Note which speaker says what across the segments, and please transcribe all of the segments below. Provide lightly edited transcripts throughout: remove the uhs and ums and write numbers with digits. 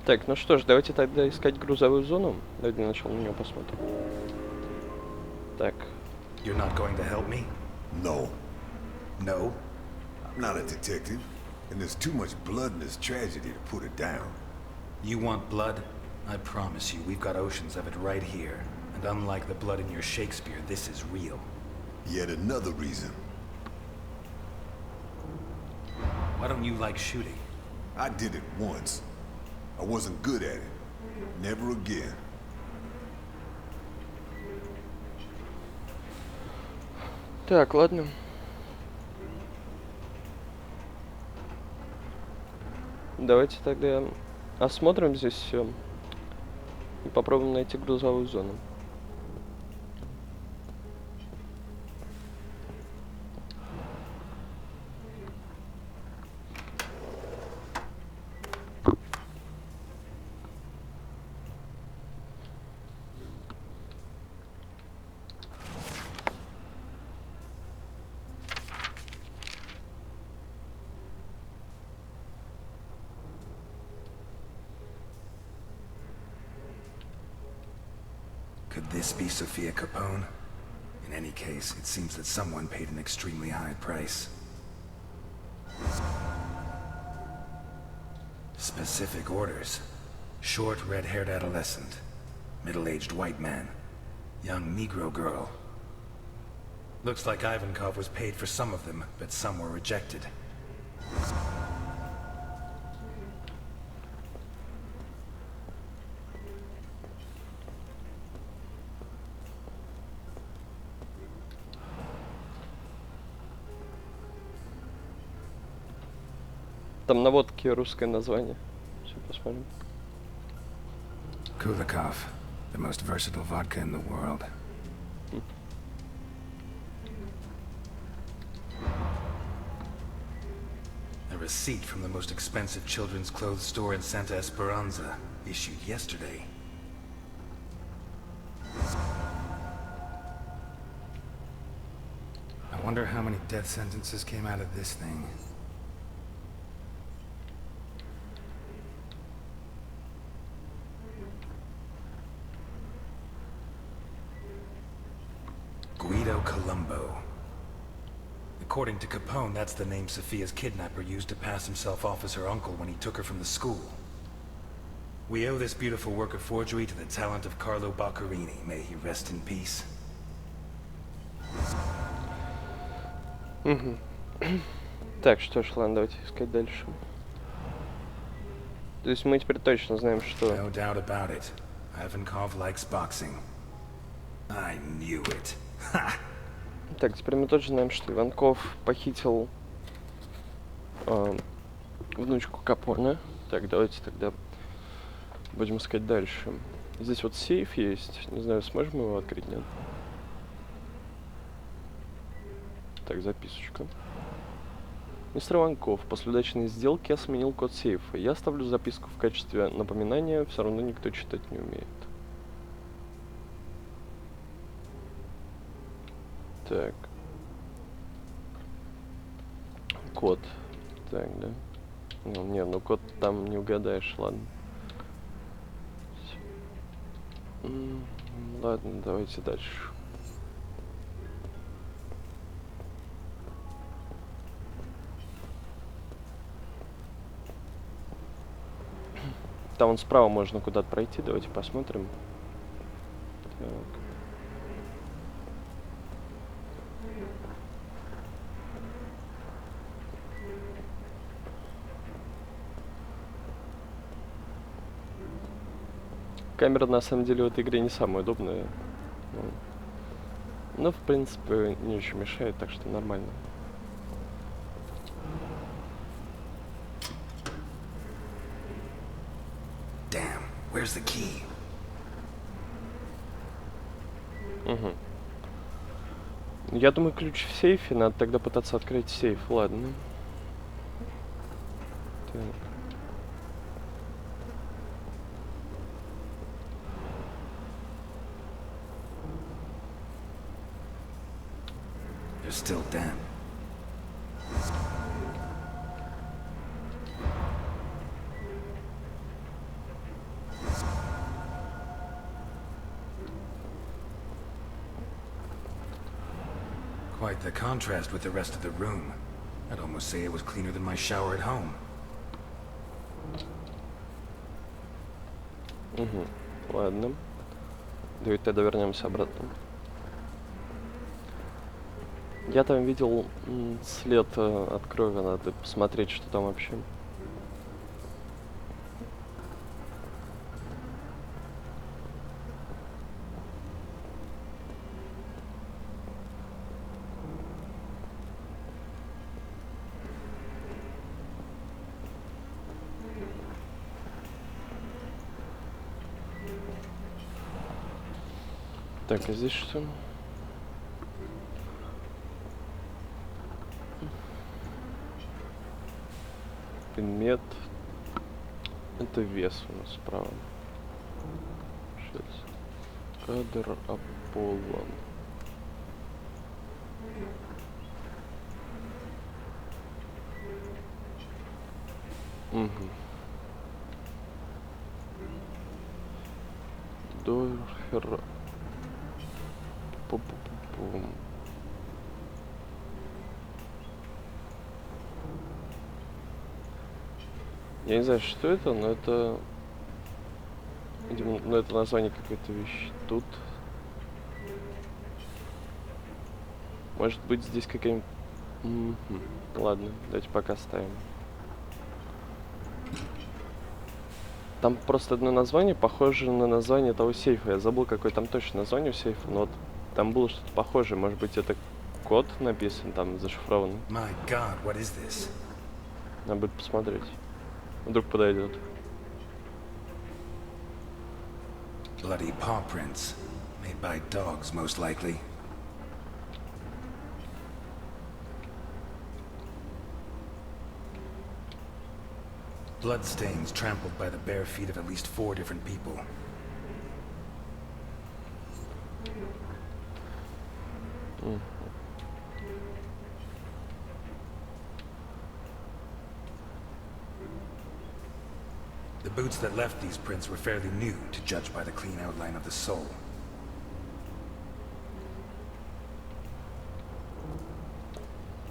Speaker 1: Так, ну что ж, давайте тогда искать грузовую зону. Давайте для начала на нее посмотрим. Так.
Speaker 2: You're not going to help me?
Speaker 3: No,
Speaker 2: No?
Speaker 3: I'm not a detective, and there's too much blood in this tragedy to put it down.
Speaker 2: You want blood? I promise you, we've got oceans of it right here. And unlike the blood in your Shakespeare, this is real.
Speaker 3: Yet another reason.
Speaker 2: Why don't you like shooting?
Speaker 3: I did it once. I wasn't good at it. Never again.
Speaker 1: Так, ладно. Давайте тогда осмотрим здесь все и попробуем найти грузовую зону.
Speaker 2: Could this be Sophia Capone? In any case, it seems that someone paid an extremely high price. Specific orders. Short, red-haired adolescent. Middle-aged white man. Young Negro girl. Looks like Ivankov was paid for some of them, but some were rejected.
Speaker 1: Там на водке русское название. Все, посмотрим.
Speaker 2: Kulikov, the most versatile vodka in the world. A receipt from the most expensive children's clothes store in Santa Esperanza, issued yesterday. I wonder how many death sentences came out of this thing. Guido Colombo. According to Capone, that's the name Sophia's kidnapper used to pass himself off as her uncle when he took her from the school. We owe this beautiful work of forgery to the talent of Carlo Boccherini. May he rest in peace.
Speaker 1: Так, что ж, ладно, давайте искать дальше. То есть мы теперь точно знаем, что...
Speaker 2: No doubt about it. Ivankov likes boxing. I knew it. Ha!
Speaker 1: Так, теперь мы тоже знаем, что Иванков похитил внучку Капоне. Так, давайте тогда будем искать дальше. Здесь вот сейф есть. Не знаю, сможем его открыть, нет? Так, записочка. Мистер Иванков, после удачной сделки я сменил код сейфа. Я оставлю записку в качестве напоминания, все равно никто читать не умеет. Так. Код. Так, да. Ну, не, ну код там не угадаешь, ладно. Ладно, давайте дальше. Там вон справа можно куда-то пройти, давайте посмотрим. Так. Камера на самом деле в этой игре не самая удобная. Но в принципе не очень мешает, так что нормально.
Speaker 2: Damn, where's the key?
Speaker 1: Угу. Я думаю, ключ в сейфе, надо тогда пытаться открыть сейф, ладно. Так.
Speaker 2: They're still damp. Quite the contrast with the rest of the room. I'd almost say it was cleaner than my shower at home.
Speaker 1: Угу. Ладно. Давайте тогда вернемся обратно. Я там видел след от крови, надо посмотреть, что там вообще. Так, а здесь что? Предмет. Это вес у нас справа. Сейчас. Кадр Аполлон. Угу. Дорхер. Пу-пу-пу-пум. Я не знаю, что это, но это... Видимо, ну, это название какой-то вещи. Тут... Может быть, здесь какая-нибудь... Ладно, давайте пока ставим. Там просто одно название похоже на название того сейфа. Я забыл, какое там точно название у сейфа, но вот там было что-то похожее. Может быть, это код написан, там зашифрованный.
Speaker 2: My God, what is this?
Speaker 1: Надо будет посмотреть. Вдруг подойдет.
Speaker 2: Bloody paw prints. Made by dogs, most likely. Bloodstains trampled by the bare feet of at least 4 different people. The boots that left these prints were fairly new, to judge by the clean outline of the sole.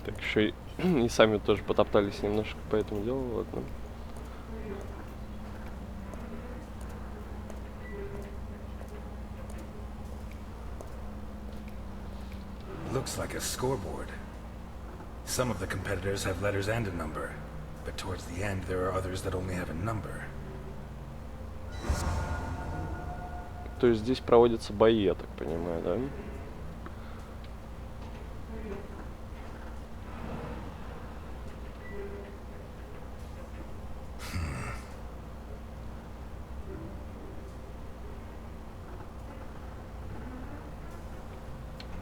Speaker 1: Так, еще и сами тоже потоптались немножко по этому делу, ладно.
Speaker 2: Looks like a scoreboard. Some of the competitors have letters and a number, but towards the end there are others that only have a number.
Speaker 1: То есть здесь проводятся бои, я так понимаю, да?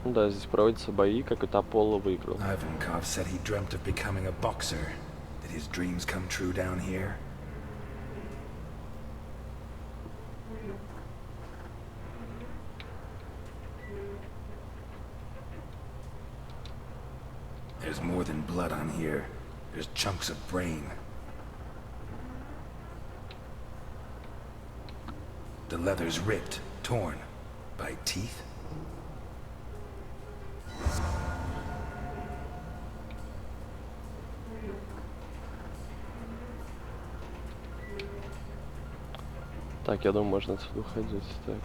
Speaker 1: Да, здесь проводятся бои, как это Аполло выиграл.
Speaker 2: Ivankov said he dreamt of becoming a boxer. Did his dreams come true down here? There's more than blood on here. There's chunks of brain. The leather's ripped, torn. By teeth?
Speaker 1: Так, я думаю, можно отсюда уходить. Так.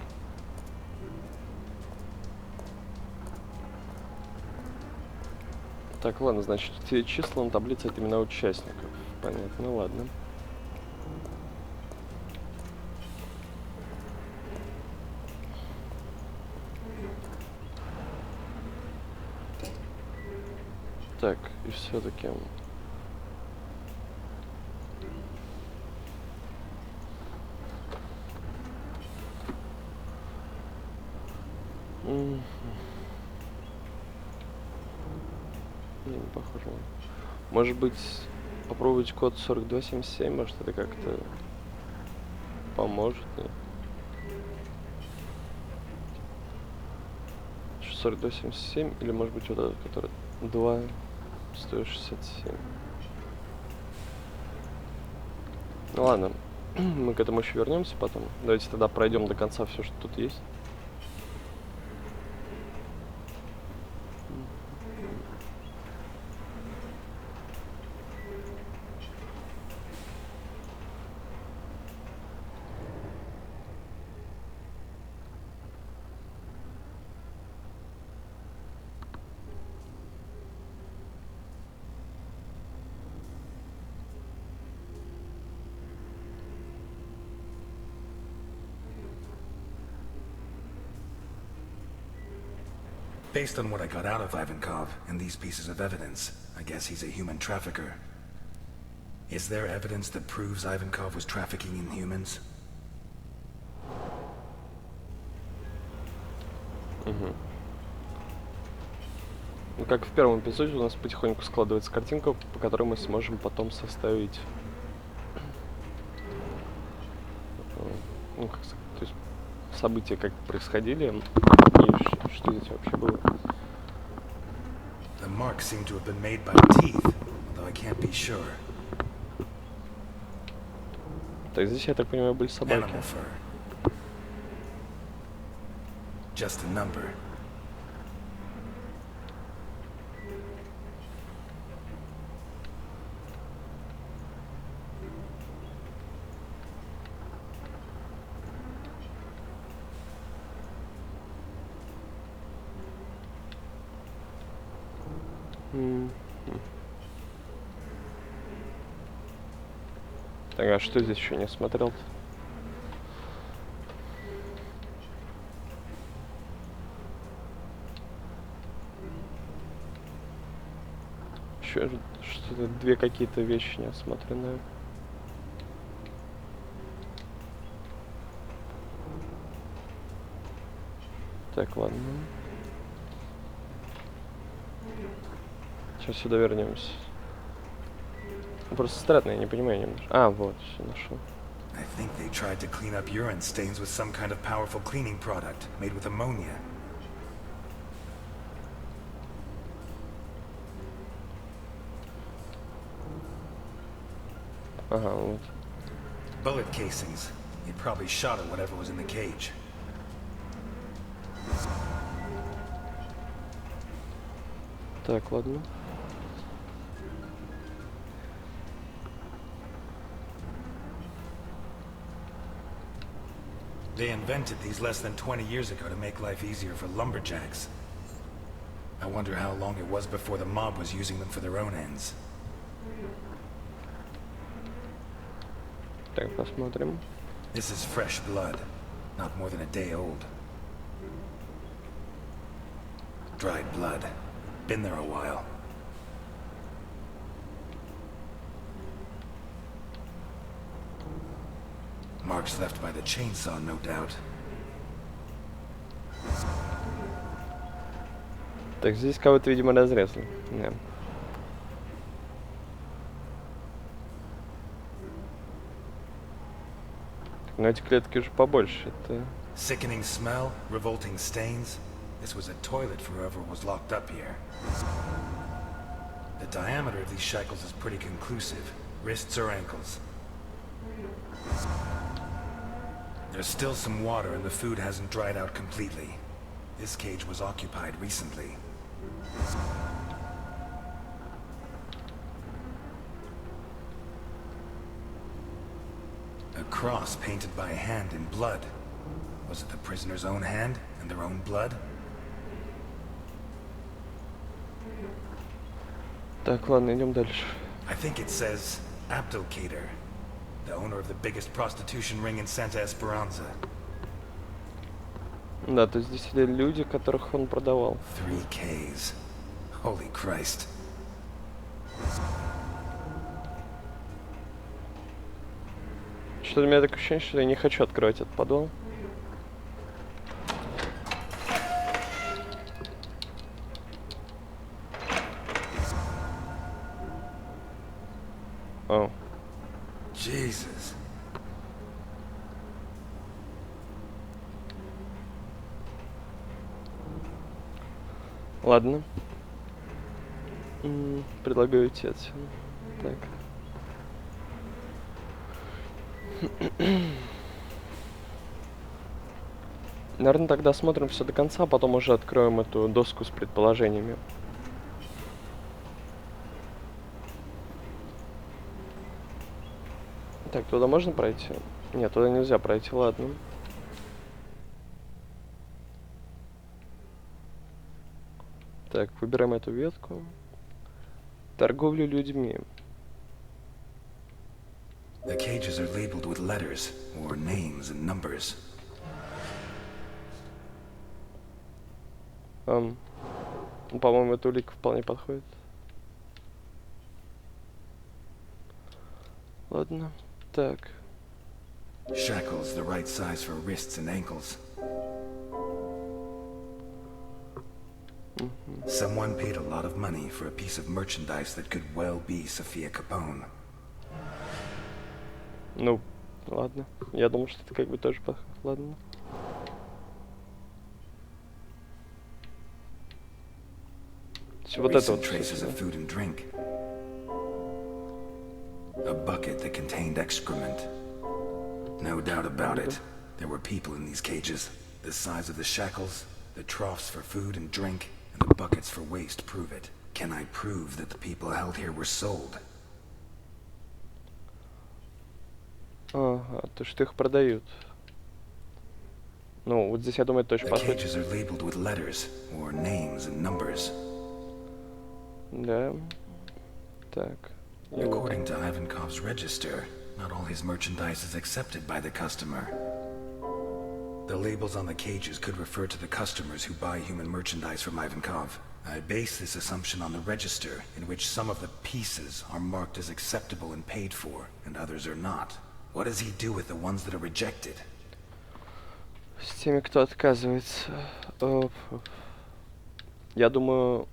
Speaker 1: Так, ладно, значит, те числа на таблице это имена участников. Понятно, ладно. Так, и все-таки... Не похоже. Может быть, попробовать код 4277, может это как-то поможет, нет? 4277 или может быть вот этот, который 2167. Ну ладно, мы к этому еще вернемся потом. Давайте тогда пройдем до конца все, что тут есть.
Speaker 2: Based on what I got out of Ivankov and these pieces of evidence, I guess he's a human trafficker. Is there evidence that proves Ivankov was trafficking in humans?
Speaker 1: Ну, как в первом эпизоде, у нас потихоньку складывается картинка, по которой мы сможем потом составить, ну, как сказать, то есть события как происходили и что здесь вообще было.
Speaker 2: The marks seem to have been made by teeth, although I can't be sure.
Speaker 1: Так, здесь, я так понимаю, были собаки.
Speaker 2: Animal fur. Just a number.
Speaker 1: Так, а что здесь еще не смотрел-то? Еще что-то, две какие-то вещи не осмотренные. Так, ладно. Сейчас сюда вернемся. Просто странно, я не понимаю немножко. А, вот, все нашел.
Speaker 2: I think they tried to clean up urine stains with some kind of powerful cleaning product made with ammonia.
Speaker 1: Ага, вот.
Speaker 2: Bullet casings. They probably shot at whatever was in the cage.
Speaker 1: Так, ладно.
Speaker 2: They invented these less than 20 years ago to make life easier for lumberjacks. I wonder how long it was before the mob was using them for their own ends.
Speaker 1: Так, посмотрим.
Speaker 2: This is fresh blood, not more than a day old. Dried blood. Been there a while. Marks left by the chainsaw, no doubt.
Speaker 1: Так, здесь кого-то, видимо, разрезали. Да. Но эти клетки уже побольше. Это...
Speaker 2: Sickening smell, revolting stains. This was a toilet for whoever was locked up here. The diameter of these shackles is pretty conclusive. Wrists or ankles. There's still some water and the food hasn't dried out completely. This cage was occupied recently. A cross painted by hand in blood. Was it the prisoner's own hand and their own blood?
Speaker 1: Так, ладно, идем дальше.
Speaker 2: I think it says Abdelkader, the owner of the biggest prostitution ring in Santa Esperanza.
Speaker 1: Да, то есть здесь люди, которых он продавал.
Speaker 2: 3 Ks. Holy Christ.
Speaker 1: Что-то у меня такое ощущение, что я не хочу открывать этот подвал. О.
Speaker 2: Jesus.
Speaker 1: Ладно. Предлагаю идти отсюда. Так. Наверное, тогда смотрим все до конца, а потом уже откроем эту доску с предположениями. Так, туда можно пройти? Нет, туда нельзя пройти, ладно. Так, выбираем эту ветку. Торговля людьми.
Speaker 2: The cages are labeled with letters, or names and numbers.
Speaker 1: Ну, по-моему, эта улика вполне подходит. Ладно. Так.
Speaker 2: Shackles the right size for wrists and ankles. Someone paid a lot of money for a piece of merchandise that could well be Sophia Capone.
Speaker 1: Ну, ладно. Я думал, что это как бы тоже плохо. Ладно. Вот это вот.
Speaker 2: Traces of food and drink. A bucket that contained excrement. No doubt about it. There were people in these cages. The size of the shackles, the troughs for food and drink, and the buckets for waste prove it. Can I prove that the people held here were sold?
Speaker 1: Ага, то, что их продают. Ну, вот здесь, я думаю, это точно
Speaker 2: The
Speaker 1: подходит.
Speaker 2: cages are labeled with letters, or names and numbers.
Speaker 1: Да. Так. И вот.
Speaker 2: According to Ivankov's register, not all his merchandise is accepted by the customer. The labels on the cages could refer to the customers who buy human merchandise from Ivankov. I base this assumption on the register, in which some of the pieces are marked as acceptable and paid for, and others are not. What does he do with the ones that are rejected?
Speaker 1: С теми, кто отказывается. Я думаю,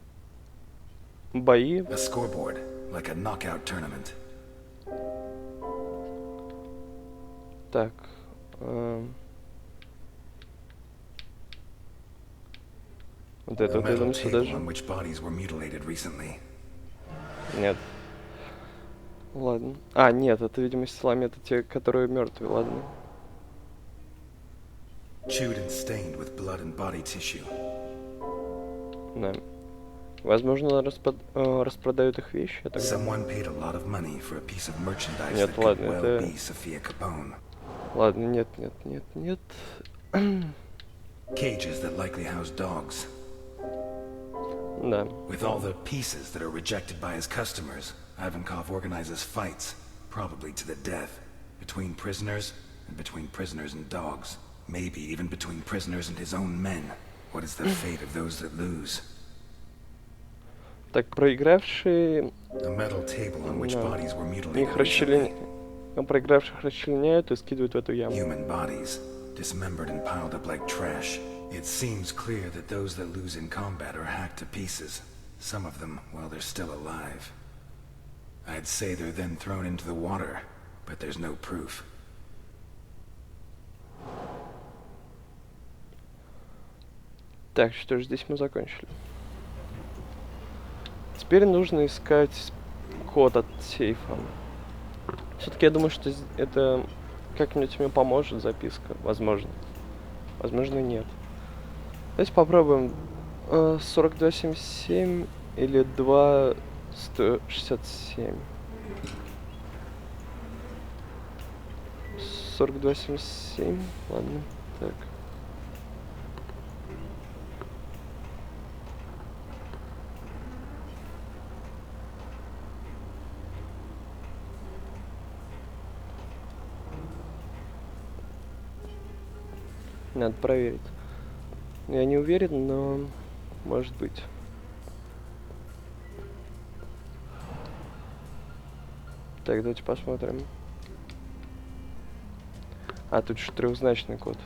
Speaker 1: бои.
Speaker 2: A scoreboard, like a knockout tournament.
Speaker 1: Так. Вот это
Speaker 2: A
Speaker 1: вот, я
Speaker 2: metal
Speaker 1: думаю, сюда
Speaker 2: table
Speaker 1: же.
Speaker 2: on which bodies were mutilated recently.
Speaker 1: Нет. Ладно. Нет, это, видимо, с телами, это те, которые мертвые, ладно.
Speaker 2: Chewed and stained with blood and body tissue.
Speaker 1: Да. Возможно, распродают их вещи. Я так думаю.
Speaker 2: Someone paid a lot of money for a piece of merchandise
Speaker 1: Нет,
Speaker 2: that could
Speaker 1: ладно,
Speaker 2: well
Speaker 1: это...
Speaker 2: be Sophia Capone.
Speaker 1: Ладно, нет.
Speaker 2: Cages that likely house dogs.
Speaker 1: Да.
Speaker 2: With all the pieces that are rejected by his customers, Ivankov organizes fights, probably to the death, between prisoners and between prisoners and dogs. Maybe even between prisoners and his own men. What is the fate of those that lose?
Speaker 1: Так, проигравшие...
Speaker 2: A metal table on which bodies were mutilated
Speaker 1: Их
Speaker 2: recently.
Speaker 1: проигравших расчленяют и скидывают в эту яму.
Speaker 2: Human bodies, dismembered and piled up like trash. It seems clear that those that lose in combat are hacked to pieces. Some of them while they're still alive. I'd say they're then thrown into the water, but there's no proof.
Speaker 1: Так, что ж, здесь мы закончили. Теперь нужно искать код от сейфа. Все-таки я думаю, что это как-нибудь мне поможет записка. Возможно. Возможно, нет. Давайте попробуем 4277 или 2167. 4277. Ладно. Так. Надо проверить. Я не уверен, но может быть. Так, давайте посмотрим. Тут же трехзначный код.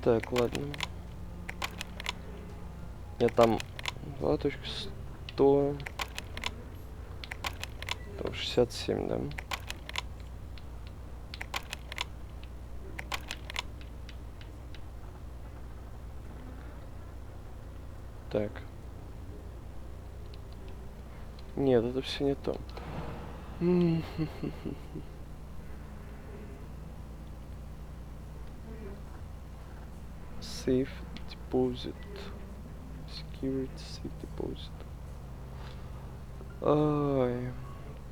Speaker 1: Так, ладно. Нет, там 2.100. 67, да. Так. Нет, это все не то. Safe deposit. Security safe deposit. Ой.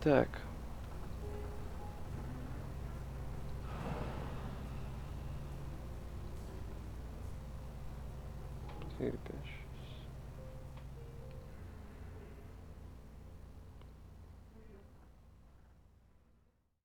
Speaker 1: Так. Перепишь.